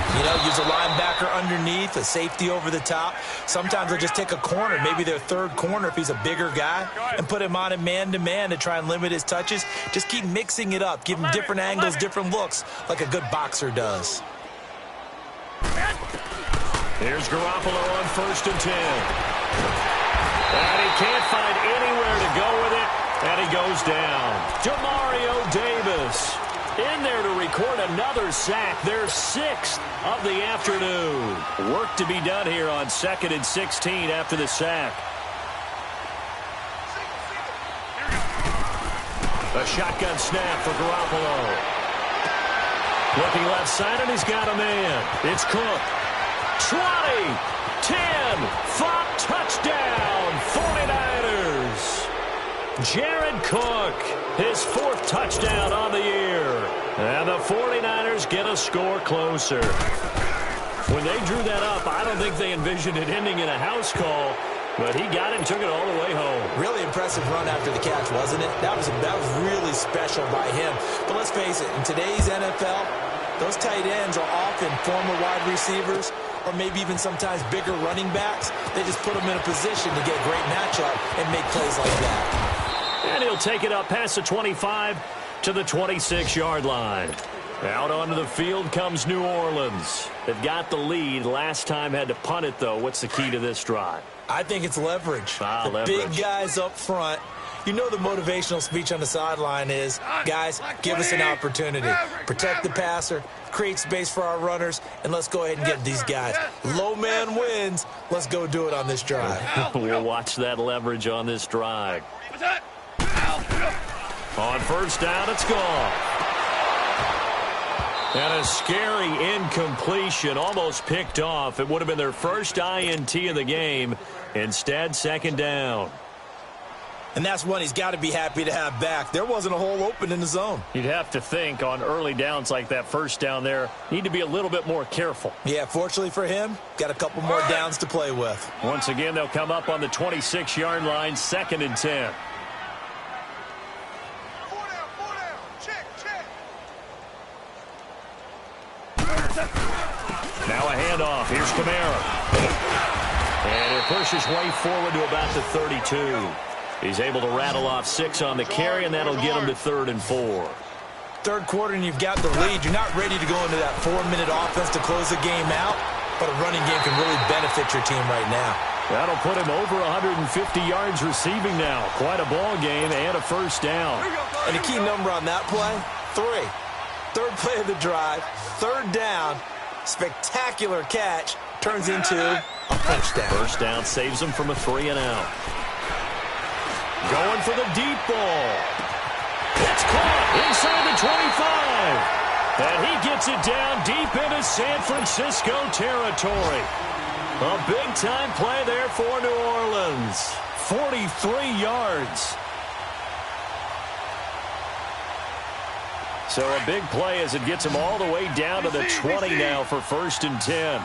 use a linebacker underneath, a safety over the top. Sometimes they'll just take a corner, maybe their 3rd corner if he's a bigger guy, and put him on him man-to-man to try and limit his touches. Just keep mixing it up, give him different angles, different looks, like a good boxer does. Here's Garoppolo on 1st and 10. And he can't find anywhere to go with it, and he goes down. Demario Davis in there to record another sack, their 6th of the afternoon. Work to be done here on 2nd and 16 after the sack. A shotgun snap for Garoppolo. Looking left side, and he's got a man. It's Cook. 20, 10, 5, touchdown, 49ers. Jared Cook, his 4th touchdown on the year. And the 49ers get a score closer. When they drew that up, I don't think they envisioned it ending in a house call. But he got it and took it all the way home. Really impressive run after the catch, wasn't it? That was really special by him. But let's face it, in today's NFL, those tight ends are often former wide receivers or maybe even sometimes bigger running backs. They just put them in a position to get a great matchup and make plays like that. And he'll take it up past the 25 to the 26-yard line. Out onto the field comes New Orleans. They've got the lead. Last time had to punt it, though. What's the key to this drive? I think it's leverage. Leverage. Big guys up front. You know the motivational speech on the sideline is, guys, give us an opportunity. Protect the passer, create space for our runners, and let's go ahead and get these guys. Low man wins. Let's go do it on this drive. We'll watch that leverage on this drive. On first down, it's gone. And a scary incompletion, almost picked off. It would have been their first INT of the game. Instead, second down. And that's one he's got to be happy to have back. There wasn't a hole open in the zone. You'd have to think on early downs like that first down there, need to be a little bit more careful. Yeah, fortunately for him, got a couple more downs to play with. Once again, they'll come up on the 26-yard line, 2nd and 10. Now a handoff. Here's Kamara. And he'll push his way forward to about the 32. He's able to rattle off 6 on the carry, and that'll get him to 3rd and 4. Third quarter, and you've got the lead. You're not ready to go into that 4-minute offense to close the game out, but a running game can really benefit your team right now. That'll put him over 150 yards receiving now. Quite a ball game and a first down. And the key number on that play, 3. Third play of the drive, 3rd down. Spectacular catch turns into a touchdown. First down saves him from a 3 and out. Going for the deep ball. It's caught inside the 25. And he gets it down deep into San Francisco territory. A big-time play there for New Orleans. 43 yards. So a big play as it gets him all the way down to the 20 now for 1st and 10.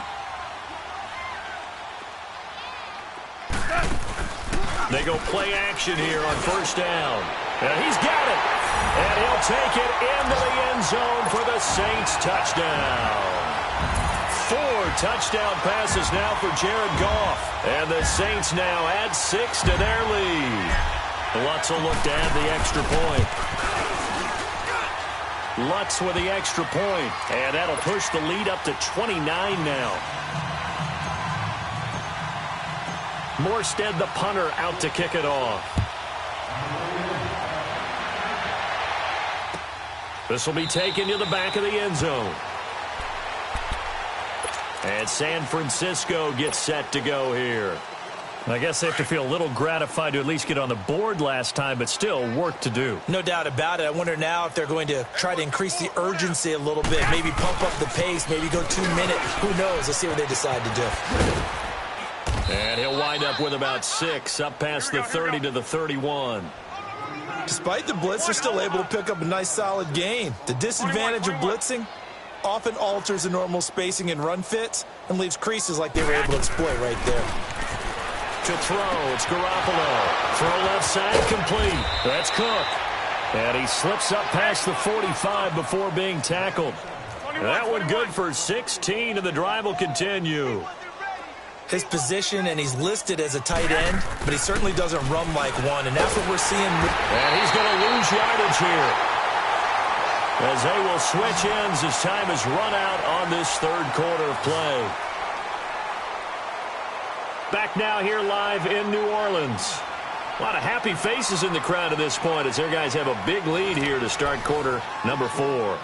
They go play action here on first down. And he's got it. And he'll take it into the end zone for the Saints touchdown. 4 touchdown passes now for Jared Goff. And the Saints now add 6 to their lead. Lutz will look to add the extra point. Lutz with the extra point, and that'll push the lead up to 29 now. Morstead, the punter, out to kick it off. This will be taken to the back of the end zone. And San Francisco gets set to go here. I guess they have to feel a little gratified to at least get on the board last time, but still work to do. No doubt about it. I wonder now if they're going to try to increase the urgency a little bit, maybe pump up the pace, maybe go 2 minutes. Who knows? Let's see what they decide to do. And he'll wind up with about 6, up past the 30 to the 31. Despite the blitz, they're still able to pick up a nice solid gain. The disadvantage of blitzing often alters the normal spacing and run fits and leaves creases like they were able to exploit right there. To throw, it's Garoppolo. Throw left side, complete. That's Cook. And he slips up past the 45 before being tackled. That one good for 16, and the drive will continue. His position, and he's listed as a tight end, but he certainly doesn't run like one, and that's what we're seeing. And he's going to lose yardage here, as they will switch ends as time is run out on this 3rd quarter of play. Back now here live in New Orleans. A lot of happy faces in the crowd at this point as their guys have a big lead here to start quarter number 4.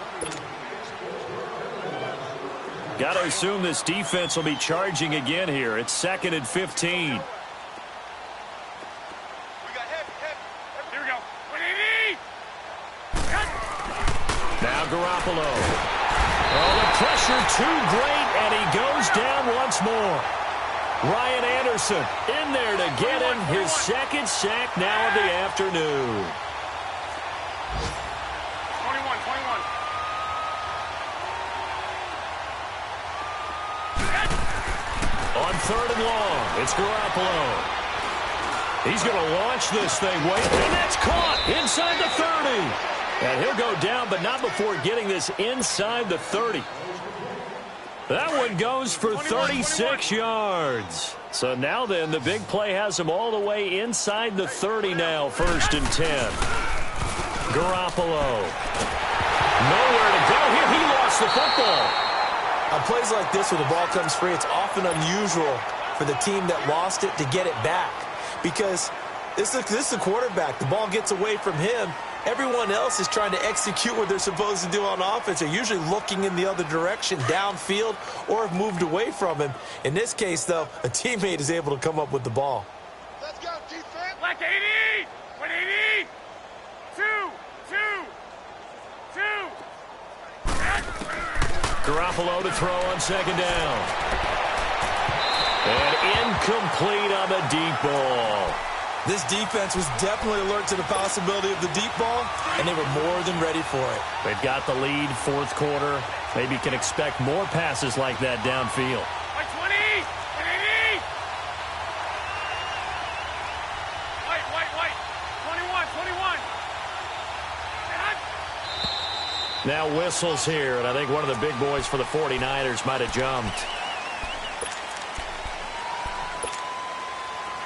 Got to assume this defense will be charging again here. It's 2nd and 15. We got heavy. Here we go. Now Garoppolo. Oh, the pressure too great, and he goes down once more. Ryan Anderson in there to get him his 2nd sack now of the afternoon. 21. On 3rd and long, it's Garoppolo. He's going to launch this thing. Wait, and that's caught inside the 30. And he'll go down, but not before getting this inside the 30. That one goes for 36 yards. So now then, the big play has him all the way inside the 30 now, 1st and 10. Garoppolo. Nowhere to go here. He lost the football. On plays like this where the ball comes free, it's often unusual for the team that lost it to get it back. Because this is the quarterback. The ball gets away from him. Everyone else is trying to execute what they're supposed to do on offense. They're usually looking in the other direction, downfield, or have moved away from him. In this case, though, a teammate is able to come up with the ball. Let's go, defense. Black 80. 180. 2. Garoppolo to throw on 2nd down. And incomplete on the deep ball. This defense was definitely alert to the possibility of the deep ball, and they were more than ready for it. They've got the lead, 4th quarter. Maybe can expect more passes like that downfield. 20. 180. White. 21. Now whistles here, and I think one of the big boys for the 49ers might have jumped.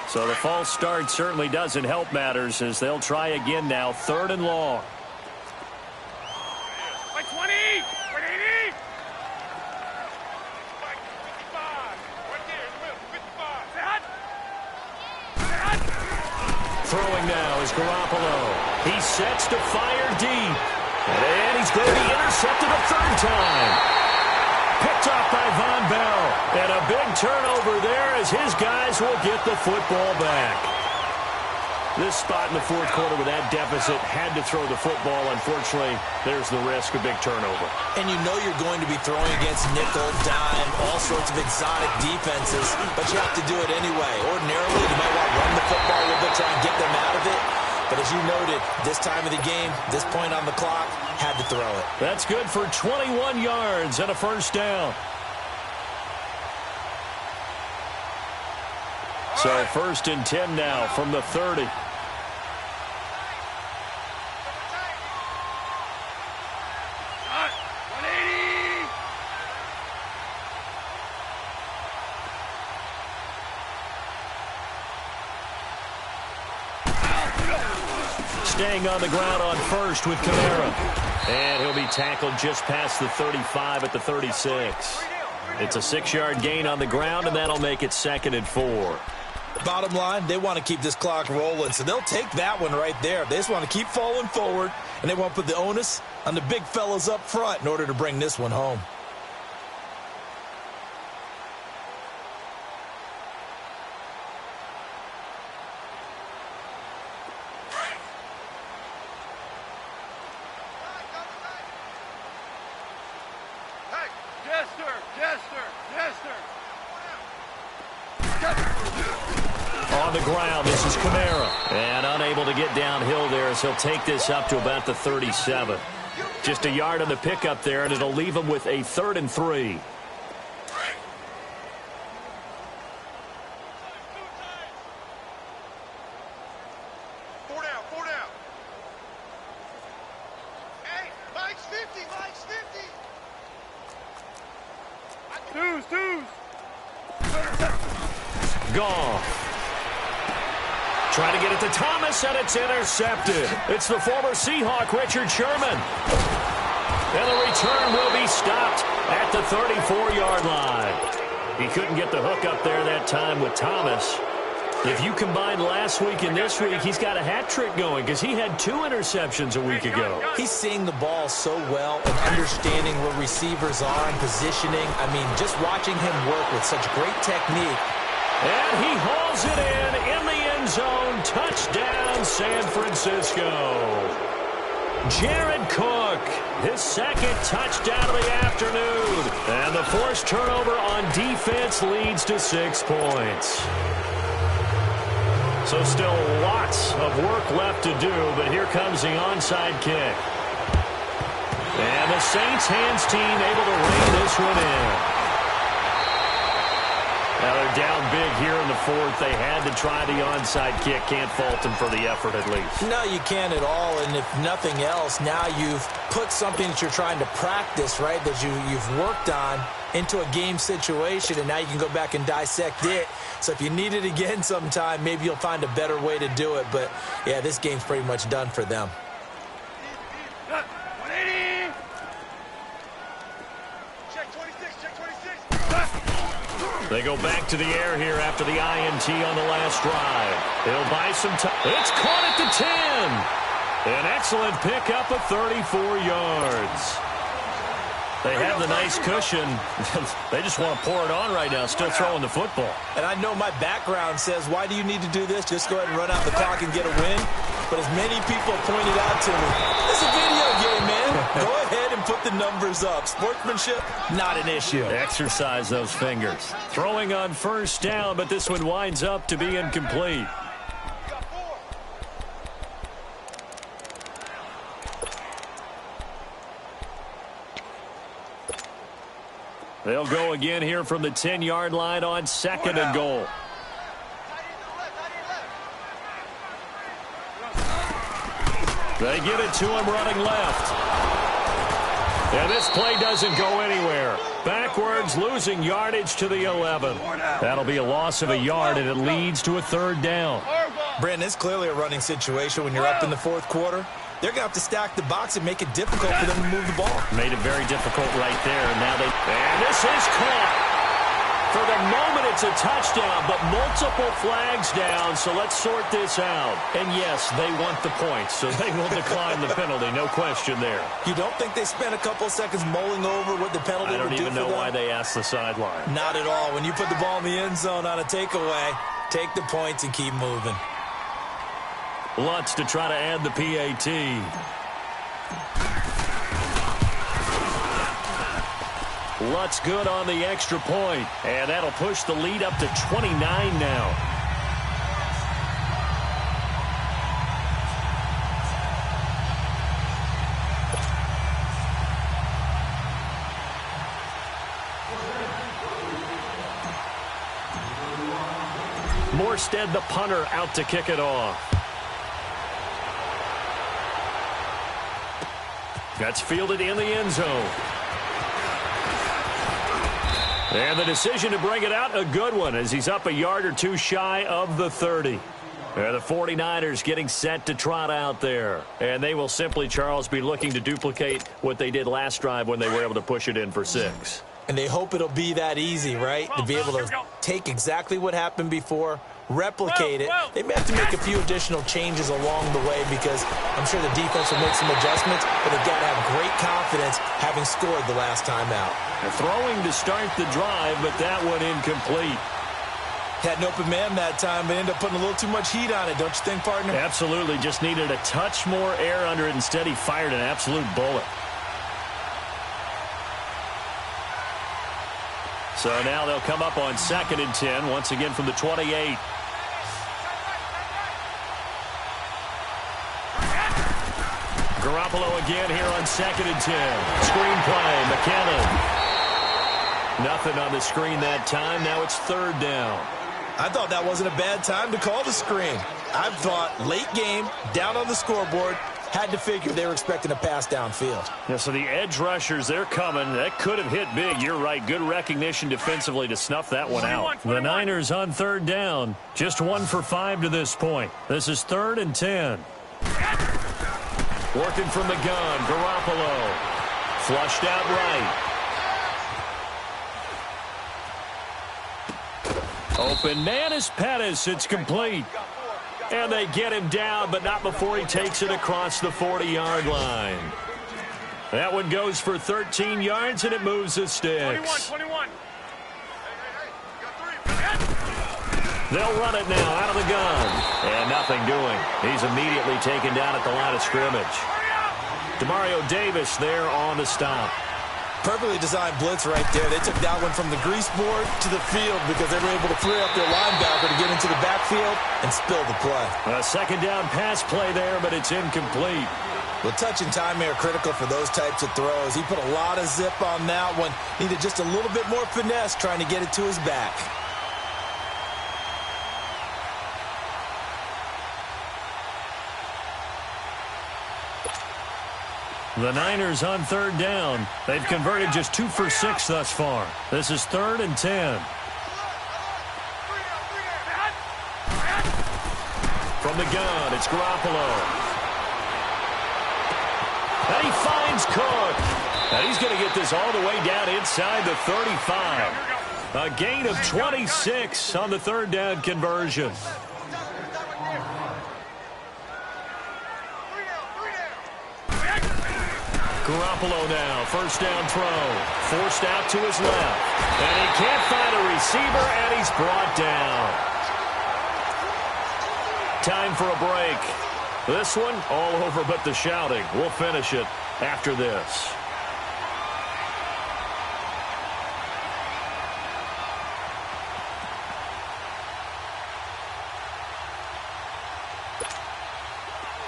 So the false start certainly doesn't help matters as they'll try again now, 3rd and long. 20. 180. 55. Right there, 55. Throwing now is Garoppolo. He sets to fire deep. And he's going to be intercepted a 3rd time. Picked off by Von Bell. And a big turnover there as his guys will get the football back. This spot in the 4th quarter with that deficit had to throw the football. Unfortunately, there's the risk of big turnover. And you know you're going to be throwing against nickel, dime, all sorts of exotic defenses, but you have to do it anyway. Ordinarily, you might want to run the football a little bit, try and get them out of it. But as you noted, this time of the game, this point on the clock, had to throw it. That's good for 21 yards and a 1st down. So 1st and 10 now from the 30. 180. Staying on the ground on 1st with Kamara. And he'll be tackled just past the 35 at the 36. It's a 6-yard gain on the ground, and that'll make it 2nd and 4. Bottom line, they want to keep this clock rolling, so they'll take that one right there. They just want to keep falling forward, and they want to put the onus on the big fellas up front in order to bring this one home. On the ground, this is Kamara. And unable to get downhill there as he'll take this up to about the 37. Just a yard on the pickup there, and it'll leave him with a 3rd and 3. Four down. Hey, Mike's 50. Twos. Gone. Trying to get it to Thomas, and it's intercepted. It's the former Seahawk, Richard Sherman. And the return will be stopped at the 34-yard line. He couldn't get the hook up there that time with Thomas. If you combine last week and this week, he's got a hat trick going because he had 2 interceptions a week ago. He's seeing the ball so well and understanding where receivers are and positioning. I mean, just watching him work with such great technique. And he hauls it in the end zone. Touchdown, San Francisco. Jared Cook, his 2nd touchdown of the afternoon. And the forced turnover on defense leads to 6 points. So still lots of work left to do, but here comes the onside kick. And the Saints hands team able to rein this one in. Now they're down big here in the fourth. They had to try the onside kick. Can't fault them for the effort at least. No, you can't at all. And if nothing else, now you've put something that you're trying to practice, right, that you've worked on into a game situation, and now you can go back and dissect it. So if you need it again sometime, maybe you'll find a better way to do it. But, yeah, this game's pretty much done for them. 180. Check 26, check 26. They go back to the air here after the INT on the last drive. They'll buy some time. It's caught at the 10. An excellent pickup of 34 yards. They have the nice cushion. They just want to pour it on right now, still throwing the football. And I know my background says, why do you need to do this? Just go ahead and run out the clock and get a win. But as many people pointed out to me, it's a video game, man. Go ahead and put the numbers up. Sportsmanship, not an issue. Exercise those fingers. Throwing on first down, but this one winds up to be incomplete. They'll go again here from the 10-yard line on second and goal. They get it to him running left. And this play doesn't go anywhere. Backwards, losing yardage to the 11. That'll be a loss of a yard, and it leads to a third down. Brandon, it's clearly a running situation when you're up in the fourth quarter. They're going to have to stack the box and make it difficult for them to move the ball. Made it very difficult right there. And this is caught. For the moment, it's a touchdown, but multiple flags down, so let's sort this out. And yes, they want the points, so they will decline the penalty, no question there. You don't think they spent a couple of seconds mulling over what the penalty would do for them? I don't even know why they asked the sideline. Not at all. When you put the ball in the end zone on a takeaway, take the points and keep moving. Lutz to try to add the PAT. Lutz good on the extra point, and that'll push the lead up to 29 now. Morstead, the punter, out to kick it off. That's fielded in the end zone. And the decision to bring it out, a good one, as he's up a yard or two shy of the 30. The 49ers getting set to trot out there. And they will simply, Charles, be looking to duplicate what they did last drive when they were able to push it in for 6. And they hope it'll be that easy, right? To be able to take exactly what happened before, replicate it. They may have to make a few additional changes along the way because I'm sure the defense will make some adjustments, but they've got to have great confidence having scored the last time out. They're throwing to start the drive, but that one incomplete. Had an open man that time, but ended up putting a little too much heat on it, don't you think, partner? Absolutely. Just needed a touch more air under it. Instead, he fired an absolute bullet. So now they'll come up on 2nd and 10, once again from the 28. Garoppolo again here on 2nd and 10. Screen play, McKinnon. Nothing on the screen that time. Now it's 3rd down. I thought that wasn't a bad time to call the screen. I thought late game, down on the scoreboard, had to figure they were expecting a pass downfield. Yeah, so the edge rushers, they're coming. That could have hit big. You're right. Good recognition defensively to snuff that one out. The Niners on 3rd down. Just 1 for 5 to this point. This is 3rd and 10. Working from the gun. Garoppolo. Flushed out right. Open man is Pettis. It's complete. And they get him down, but not before he takes it across the 40-yard line. That one goes for 13 yards, and it moves the sticks. 21. They'll run it now out of the gun. And nothing doing. He's immediately taken down at the line of scrimmage. Demario Davis there on the stop. Perfectly designed blitz right there. They took that one from the grease board to the field because they were able to free up their linebacker to get into the backfield and spill the play. A 2nd down pass play there, but it's incomplete. Well, touch and timing are critical for those types of throws. He put a lot of zip on that one. Needed just a little bit more finesse trying to get it to his back. The Niners on third down. They've converted just 2 for 6 thus far. This is 3rd and 10. From the gun, it's Garoppolo. And he finds Cook. And he's going to get this all the way down inside the 35. A gain of 26 on the 3rd down conversion. Garoppolo now, 1st down throw. Forced out to his left. And he can't find a receiver, and he's brought down. Time for a break. This one, all over but the shouting. We'll finish it after this.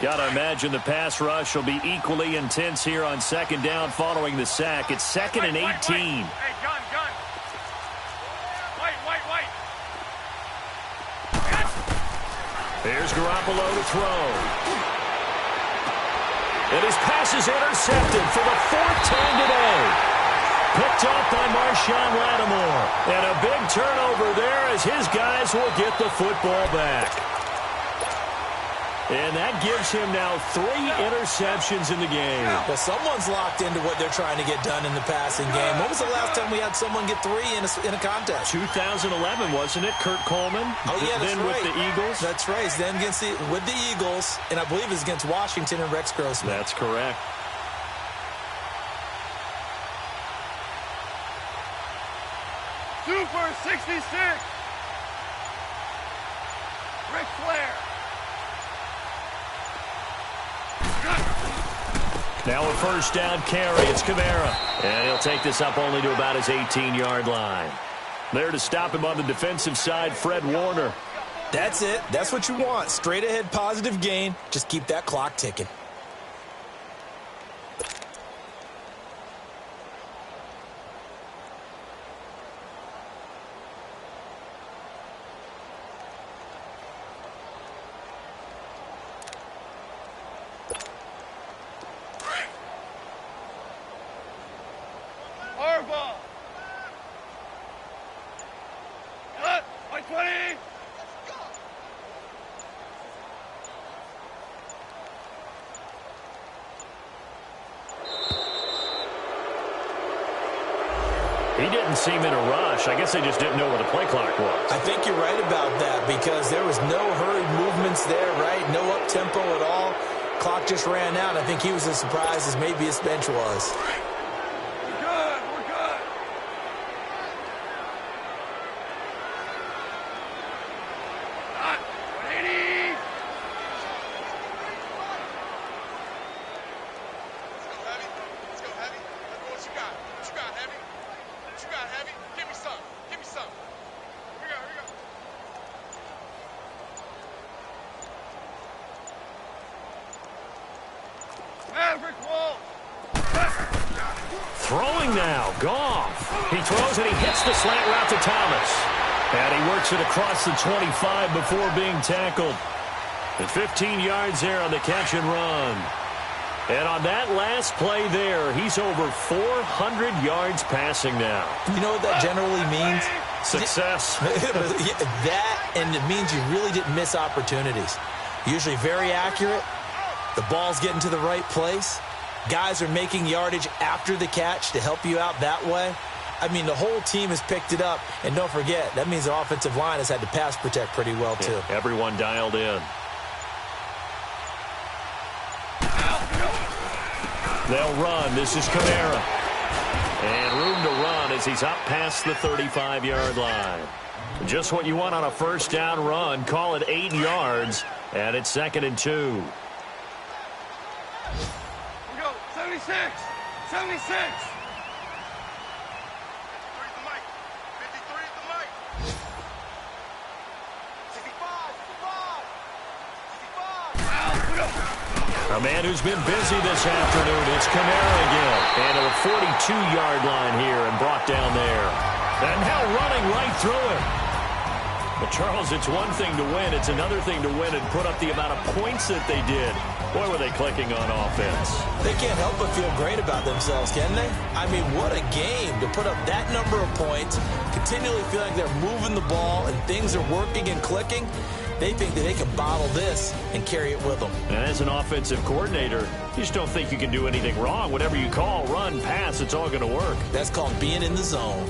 Got to imagine the pass rush will be equally intense here on 2nd down following the sack. It's 2nd and 18. Hey, gun. Wait. Here's Garoppolo to throw. And his pass is intercepted for the 4th time today. Picked up by Marshawn Lattimore. And a big turnover there as his guys will get the football back. And that gives him now 3 interceptions in the game. Well, someone's locked into what they're trying to get done in the passing game. When was the last time we had someone get 3 in a contest? 2011, wasn't it? Kurt Coleman? Oh, yeah, that's then right. with the Eagles? That's right. Then with the Eagles, and I believe it's against Washington and Rex Grossman. That's correct. Super 66. Ric Flair. Now a 1st down carry. It's Kamara. And he'll take this up only to about his 18-yard line. There to stop him on the defensive side, Fred Warner. That's it. That's what you want. Straight ahead, positive gain. Just keep that clock ticking. He didn't seem in a rush. I guess they just didn't know where the play clock was. I think you're right about that because there was no hurried movements there, right? No up-tempo at all. Clock just ran out. I think he was as surprised as maybe his bench was. We're good. Hot. 180. Let's go, Heavy. Let's go, what you got? What you got, Heavy? What you got, Heavy? Give me some. Here we go. Maverick Wolf. Throwing now, Goff. He throws and he hits the slant route to Thomas. And he works it across the 25 before being tackled. And 15 yards there on the catch and run. And on that last play there, he's over 400 yards passing now. You know what that generally means? Success. That, and it means you really didn't miss opportunities. Usually very accurate. The ball's getting to the right place. Guys are making yardage after the catch to help you out that way. I mean, the whole team has picked it up. And don't forget, that means the offensive line has had to pass protect pretty well, too. Yeah, everyone dialed in. They'll run. This is Kamara. And room to run as he's up past the 35-yard line. Just what you want on a 1st down run. Call it 8 yards. And it's 2nd and 2. Here we go. 76. 76. 53 at the mic. 65. A man who's been busy this afternoon. It's Kamara again. And to the 42-yard line here and brought down there. And now running right through it. Well, Charles, it's one thing to win. It's another thing to win and put up the amount of points that they did. Boy, were they clicking on offense. They can't help but feel great about themselves, can they? I mean, what a game to put up that number of points, continually feel like they're moving the ball and things are working and clicking. They think that they can bottle this and carry it with them. And as an offensive coordinator, you just don't think you can do anything wrong. Whatever you call, run, pass, it's all going to work. That's called being in the zone.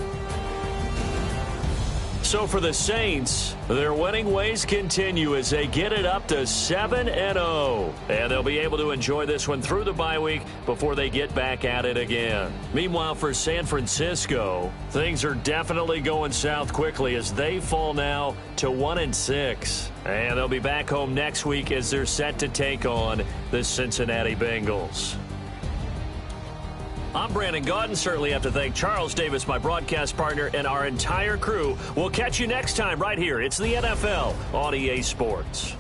So for the Saints, their winning ways continue as they get it up to 7-0. And they'll be able to enjoy this one through the bye week before they get back at it again. Meanwhile, for San Francisco, things are definitely going south quickly as they fall now to 1-6. And they'll be back home next week as they're set to take on the Cincinnati Bengals. I'm Brandon Gaudin. Certainly have to thank Charles Davis, my broadcast partner, and our entire crew. We'll catch you next time right here. It's the NFL on EA Sports.